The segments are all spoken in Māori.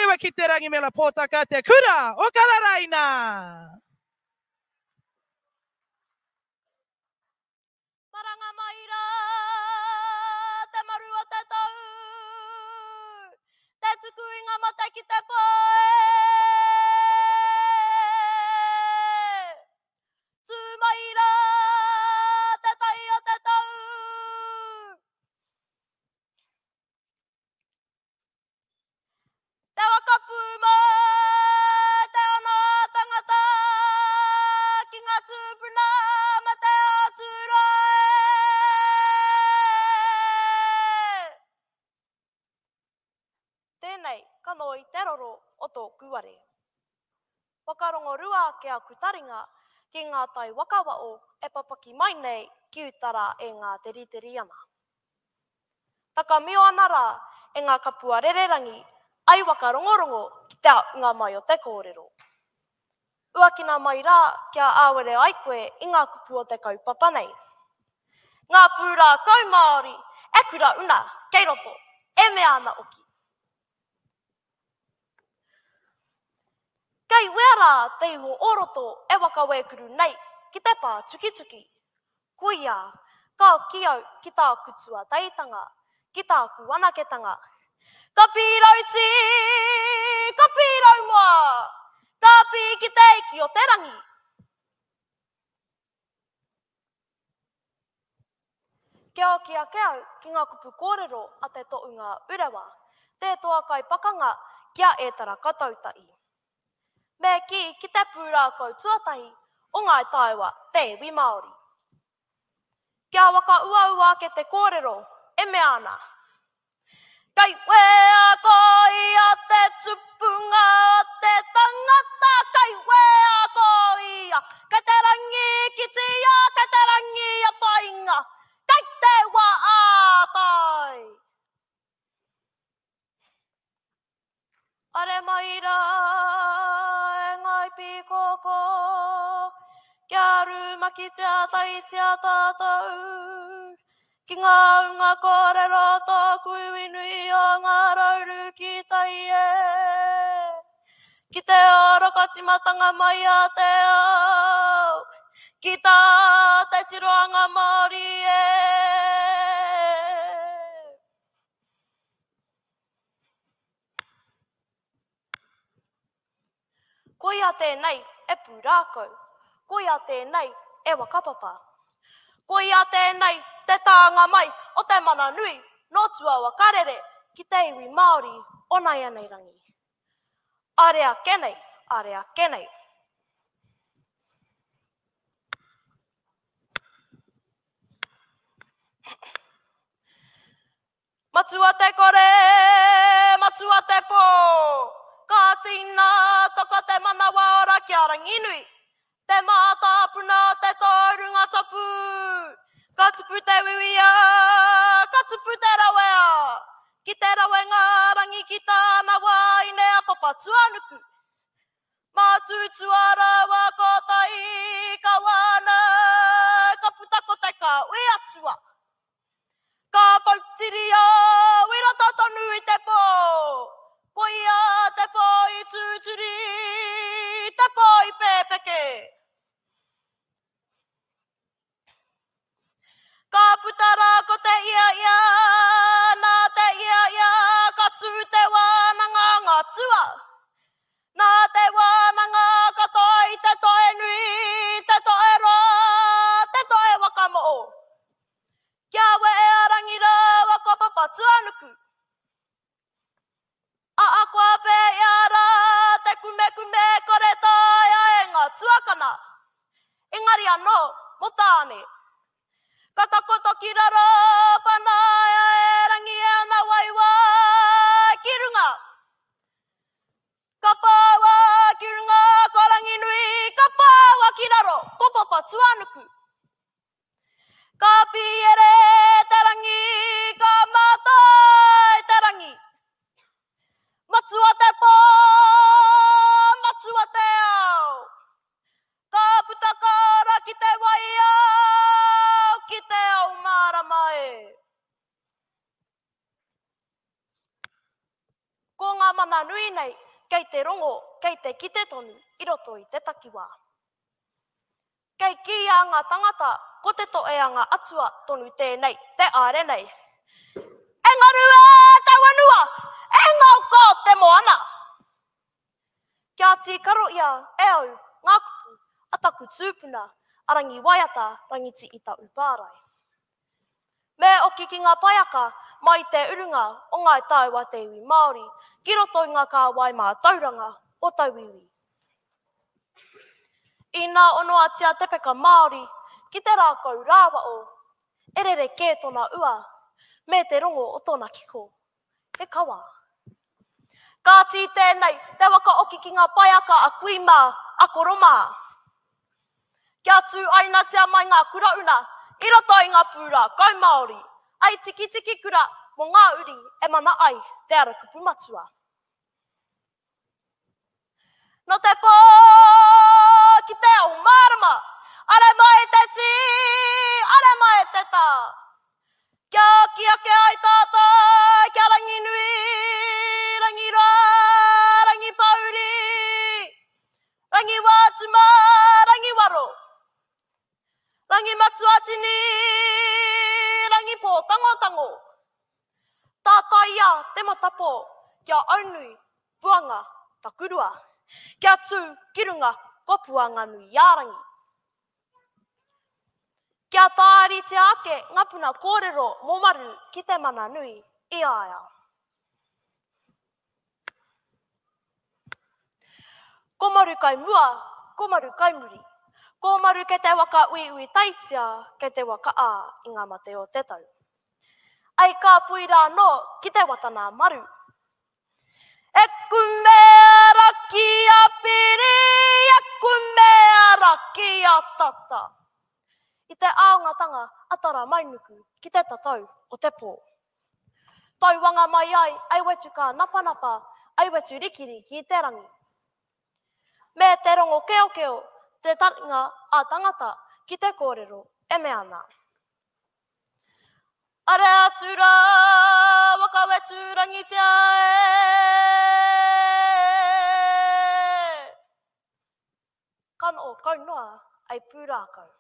wa ki te rangi me la pōtaka te kura o Kararaina. Maranga maira, te maru o te tau, te tuku inga mata ki te poe. Tū maira, te tai o te tau. Te wakapu mo, te ana tangata, ki ngā tūpuna ma te ātūroe. Tēnei, kano i te roro o tō kuare. Wakarongo rua ki a kutaringa ki ngā tai wakawao e papaki mai nei ki utara e ngā teriteri ana. Taka mio ana rā e ngā kapua rererangi ai wakarongorongo ki te ngā mai o te kōrero. Uakina mai rā kia āwere ai koe i ngā kupu o te kaupapa nei. Ngā pūrā kau Māori e kura una kei roto e mea ana oki. Kei weara te iho oroto e wakawekuru nei ki te pā tukituki. Koia, ka kiau ki tā kutua teitanga, ki tā kuanaketanga. Ka pīrau ti, ka pīrau moa, ka pī ki te iki o te rangi. Kia o kia keau ki ngā kupu kōrero a te toʻunga urewa, te toa kai pakanga kia e tara katautai. Me ki te pūrā kau tuatahi o ngai taiwa te iwi Māori. Kia waka ua ke te kōrero e mea ana. Kei wea koi a te tupunga o te tangata, kei wea koi a kei te rangi kitia, kei te rangi a painga, kei te wā ātai. Are maira e ngai pikoko, kia ruma ki tia tai tia tātou. Ki ngā unga kōrero tōku inui o ngā rauru ki tai e. Ki te oro katimatanga mai a te au, ki tā te tiroanga Māori e. Koia tēnei e pūrākau, koia tēnei e wakapapa. Koia tēnei te tāanga mai o te mana nui no Tuawa Karere ki te iwi Māori o Naianeirangi. Area kenei, area kenei. Matua te kore, matua te pō. Ka tina toka te manawa ora kia ranginui. Te mātāpuna te tōrunga tapu. Ka tupu te wiwia, ka tupu te rawea. Ki te rawenga rangi ki tāna waine a papa tuanuku. Mātutua rawa ko tai ka wana, ka putako te ka ui atua. Ka pautiria, wira tatanu i te pō. Koia te pō i tūturi, te pō i pēpeke. Ka putara ko te ia, nā te ia, ka tū te wānanga ngā tua. Nā te wānanga ka toi te toe nui, te toe roa, te toe wakamo'o. Kia we e arangira wako papa tuanuku. A akwa pe iara te kume kore taia e ngā tuakana. Engari anō, mo tāne. Ka takoto ki raro panaia e rangi ana waiwa ki runga. Ka pāua ki runga ko rangi nui, ka pāua ki raro ko papa tuanuku. Ka piere te rangi, ka mātai te rangi. Matua te pō, matua te au. Ka putakara ki te waia, ki te au maramae. Ko ngā mana mana nui nei, kei te rongo, kei te kite tonu, i roto i te takiwā. Kei ki a ngā tangata, ko te to e a ngā atua tonu tēnei, te are nei. Engaru e tauanua, e ngauko te moana. Kia tīkaro ia, e au, ngā kupu, ataku tūpuna, arangi waiata, rangiti i ta upārai. Me oki ki ngā paiaka, mai te urunga o ngai tāua te iwi Māori, ki roto i ngā kāwai mā tauranga o tauiwi. I nā onoa tia tepeka Māori, ki te rākau rāwa o, erere kē tona ua, me te rongo o tōna kiko, he kawa. Ka tī tēnei, te waka oki ki ngā paiaka a kuima, a koroma. Kia tū aina tia mai ngā kurauna, i roto i ngā pūra, kau Māori, ai tiki tiki kura, mo ngā uri e mana ai te ara kupu matua. No te pō ki te au marama, are mai te ti, are mai te tā. Kia kia ke ai tātai, kia rangi nui, rangi rā, rangi pauri, rangi wātuma, rangi waro, rangi matuatini, rangi pō tangotango. Tātai ia te matapo, kia aunui, puanga, takurua, kia tū, kirunga, ko puanga nui iarangi. Kia tāri te ake, ngapuna kōrero momaru ki te mana nui i aia. Ko maru kai mua, ko maru kai muri. Ko maru ke te waka ui taitia, ke te waka ā i ngā mate o te tau. Ai ka puira no ki te watana maru. E kumea raki a piri, e kumea raki a tata. I te aongatanga atara mainuku ki te tatau o te pō. Tau wanga mai ai, ai wetu ka napanapa, ai wetu rikiriki i te rangi. Me te rongo keo keo, te taringa a tangata ki te kōrero e me ana. Are atura, waka wetu rangitia e. Kano o kaunoa ai pūrākau.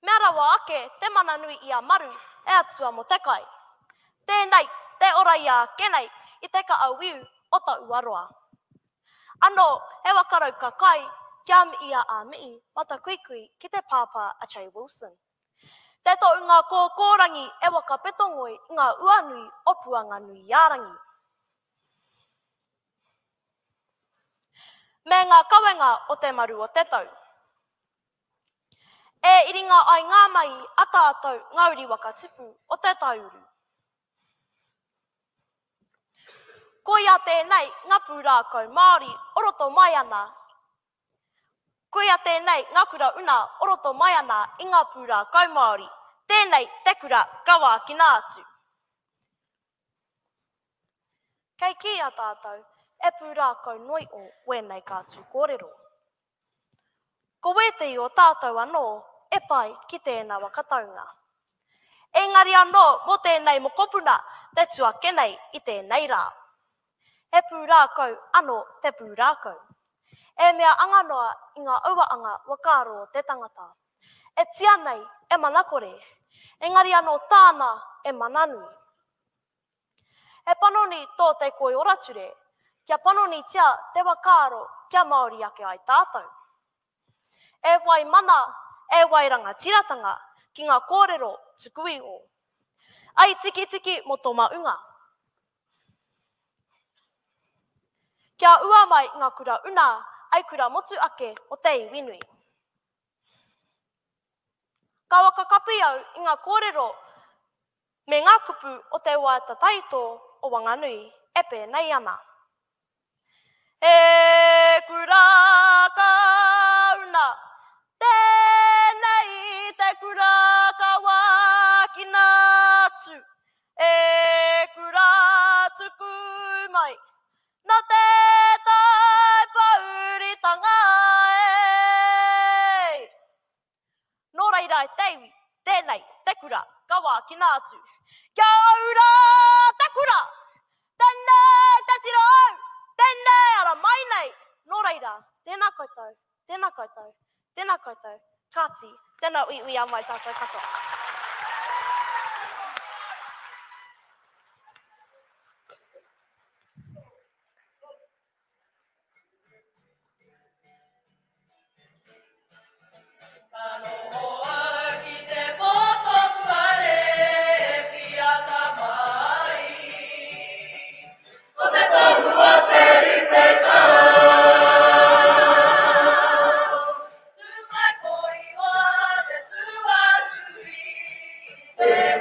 Mea rawa ake, te mana nui i a maru, e atua mo te kai. Tēnei, te ora i a kenei, i te ka auiu o ta uaroa. Ano, he wakarau ka kai, kia mi ia a mii, mata kuikui ki te pāpā a Jay Wilson. Te tau ngā kōrangi e waka petongoi i ngā uanui o puanga nui iarangi. Me ngā kawenga o te maru o te tau. E iringa ai ngā mai ata atau ngauri waka tipu o te tauru. Ko ia tēnei ngā pūrākau Māori o roto mai ana. Ko ia tēnei ngā kura una o roto mai ana i ngā pūrākau Māori. Tēnei te kura kawa ki nā atu. Kei ki a tātou e pūrākau noi o wēnei kātu kōrero. Ko wētei o tātou anō e pai ki tēnā wakataunga. Engari anō mo tēnei mo kopuna te tua kenei i tēnei rā. E pūrākau anō te pūrākau. E mea anganoa i ngā auaanga wakaro o te tangata. E tia nei e manakore. Engari anō tāna e mananui. E panoni tō te koi orature. Kia panoni tia te wakaro kia Māori ake ai tātou. E wai mana, e wai ranga tiratanga ki ngā kōrero tukui o. Ai tiki tiki mo tō maunga. Kia ua mai ngā kura una, ai kura motu ake o te iwinui. Ka waka kapi au i ngā kōrero me ngā kupu o te waiata taito o Wanganui e pēnei ana. E kura ka una, tēnei te kura ka waki nātu. E kura tuku mai, na te tai pauritanga e. Nō reira e teiwi, tēnei, te くらがわきなつ。きゃうらたくら。てんねたちろう。てんねあらまいない。のらいら。てなかたい。てなかたい。てなかたい。かち。てなういあまいたたいかと。Hey!